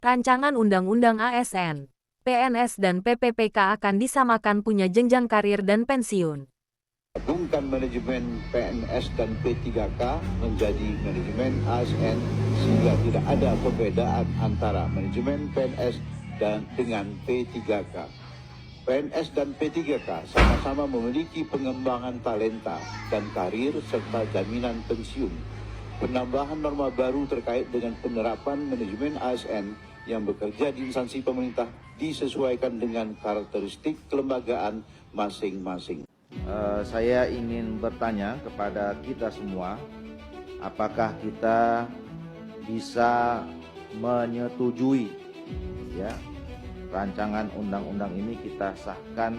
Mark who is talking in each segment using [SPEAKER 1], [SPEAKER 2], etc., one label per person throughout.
[SPEAKER 1] Rancangan Undang-Undang ASN, PNS dan PPPK akan disamakan punya jenjang karir dan pensiun.
[SPEAKER 2] Gabungkan manajemen PNS dan P3K menjadi manajemen ASN sehingga tidak ada perbedaan antara manajemen PNS dan dengan P3K. PNS dan P3K sama-sama memiliki pengembangan talenta dan karir serta jaminan pensiun. Penambahan norma baru terkait dengan penerapan manajemen ASN yang bekerja di instansi pemerintah disesuaikan dengan karakteristik kelembagaan masing-masing.
[SPEAKER 3] Saya ingin bertanya kepada kita semua, apakah kita bisa menyetujui ya rancangan undang-undang ini kita sahkan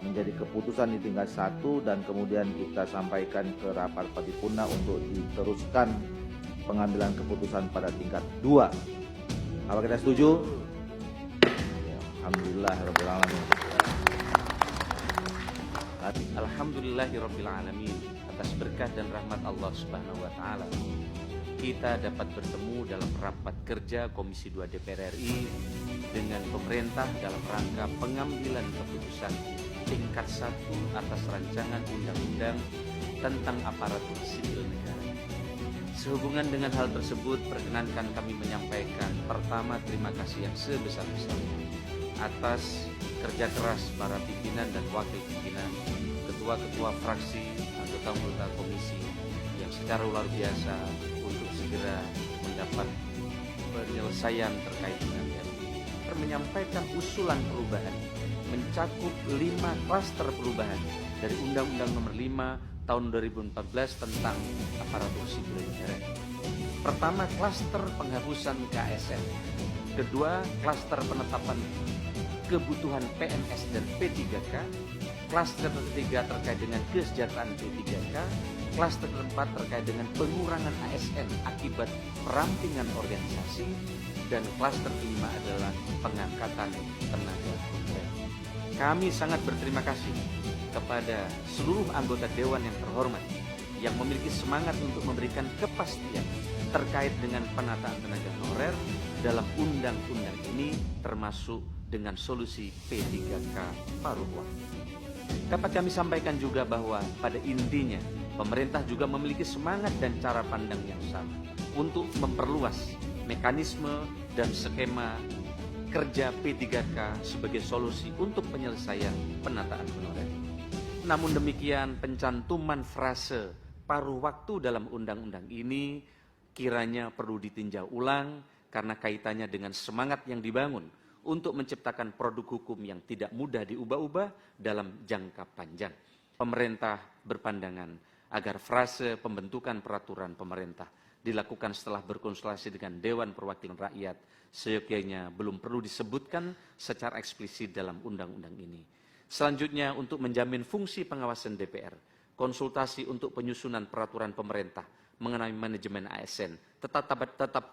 [SPEAKER 3] menjadi keputusan di tingkat 1 dan kemudian kita sampaikan ke rapat paripurna untuk diteruskan pengambilan keputusan pada tingkat 2. Apa kita setuju? Ya, alhamdulillahirrahmanirrahim.
[SPEAKER 4] Alhamdulillahirrabbilalamin, atas berkah dan rahmat Allah Subhanahu wa Ta'ala, kita dapat bertemu dalam rapat kerja Komisi 2 DPR RI dengan pemerintah dalam rangka pengambilan keputusan tingkat 1 atas rancangan undang-undang tentang aparatur sipil negara. Sehubungan dengan hal tersebut, perkenankan kami menyampaikan pertama terima kasih yang sebesar-besarnya atas kerja keras para pimpinan dan wakil pimpinan, ketua-ketua fraksi, anggota-anggota komisi yang secara luar biasa untuk segera mendapat penyelesaian terkait dengan RUU. Menyampaikan usulan perubahan mencakup 5 klaster perubahan dari Undang-Undang Nomor 5 Tahun 2014 tentang aparatur sipil negara. Pertama, klaster penghapusan KSN. Kedua, klaster penetapan kebutuhan PNS dan P3K. Klaster ketiga terkait dengan kesejahteraan P3K. Klaster keempat terkait dengan pengurangan ASN akibat perampingan organisasi. Dan klaster kelima adalah pengangkatan tenaga honorer. Kami sangat berterima kasih kepada seluruh anggota Dewan yang terhormat yang memiliki semangat untuk memberikan kepastian terkait dengan penataan tenaga honorer dalam undang-undang ini, termasuk dengan solusi P3K paruh waktu. Dapat kami sampaikan juga bahwa pada intinya pemerintah juga memiliki semangat dan cara pandang yang sama untuk memperluas mekanisme dan skema kerja P3K sebagai solusi untuk penyelesaian penataan honorer. Namun demikian, pencantuman frase paruh waktu dalam undang-undang ini kiranya perlu ditinjau ulang karena kaitannya dengan semangat yang dibangun untuk menciptakan produk hukum yang tidak mudah diubah-ubah dalam jangka panjang. Pemerintah berpandangan agar frase pembentukan peraturan pemerintah dilakukan setelah berkonsultasi dengan Dewan Perwakilan Rakyat, seyogyanya belum perlu disebutkan secara eksplisit dalam undang-undang ini. Selanjutnya, untuk menjamin fungsi pengawasan DPR, konsultasi untuk penyusunan peraturan pemerintah mengenai manajemen ASN tetap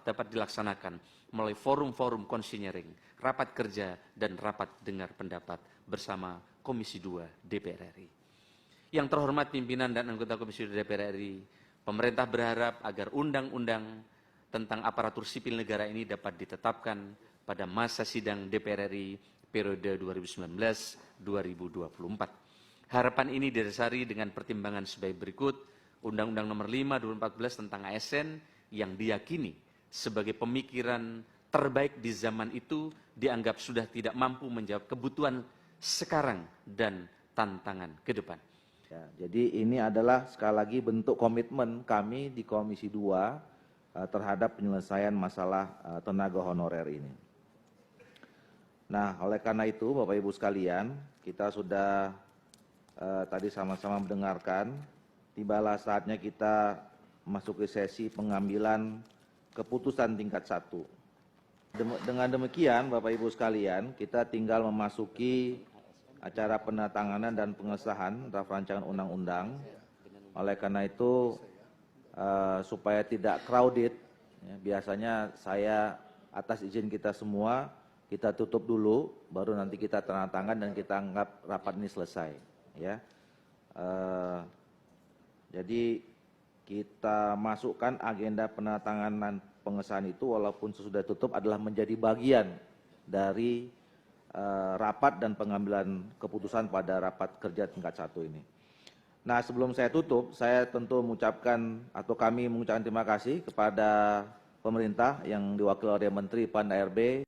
[SPEAKER 4] dapat dilaksanakan melalui forum-forum konsinyering, rapat kerja, dan rapat dengar pendapat bersama Komisi 2 DPR RI. Yang terhormat pimpinan dan anggota Komisi 2 DPR RI, pemerintah berharap agar undang-undang tentang aparatur sipil negara ini dapat ditetapkan pada masa sidang DPR RI periode 2019-2024. Harapan ini didasari dengan pertimbangan sebagai berikut. Undang-Undang Nomor 5 2014 tentang ASN yang diyakini sebagai pemikiran terbaik di zaman itu dianggap sudah tidak mampu menjawab kebutuhan sekarang dan tantangan ke depan.
[SPEAKER 3] Ya, jadi ini adalah sekali lagi bentuk komitmen kami di Komisi 2 terhadap penyelesaian masalah tenaga honorer ini. Nah, oleh karena itu Bapak Ibu sekalian, kita sudah tadi sama-sama mendengarkan, tibalah saatnya kita masuk ke sesi pengambilan keputusan tingkat 1. Dengan demikian Bapak Ibu sekalian, kita tinggal memasuki acara penandatanganan dan pengesahan draft rancangan undang-undang. Oleh karena itu, supaya tidak crowded, ya, biasanya saya atas izin kita semua, kita tutup dulu, baru nanti kita tanda tangan dan kita anggap rapat ini selesai. Ya. Jadi kita masukkan agenda penandatanganan pengesahan itu walaupun sesudah tutup adalah menjadi bagian dari rapat dan pengambilan keputusan pada rapat kerja tingkat 1 ini. Nah, sebelum saya tutup, saya tentu mengucapkan atau kami mengucapkan terima kasih kepada pemerintah yang diwakili oleh Menteri PAN ARB,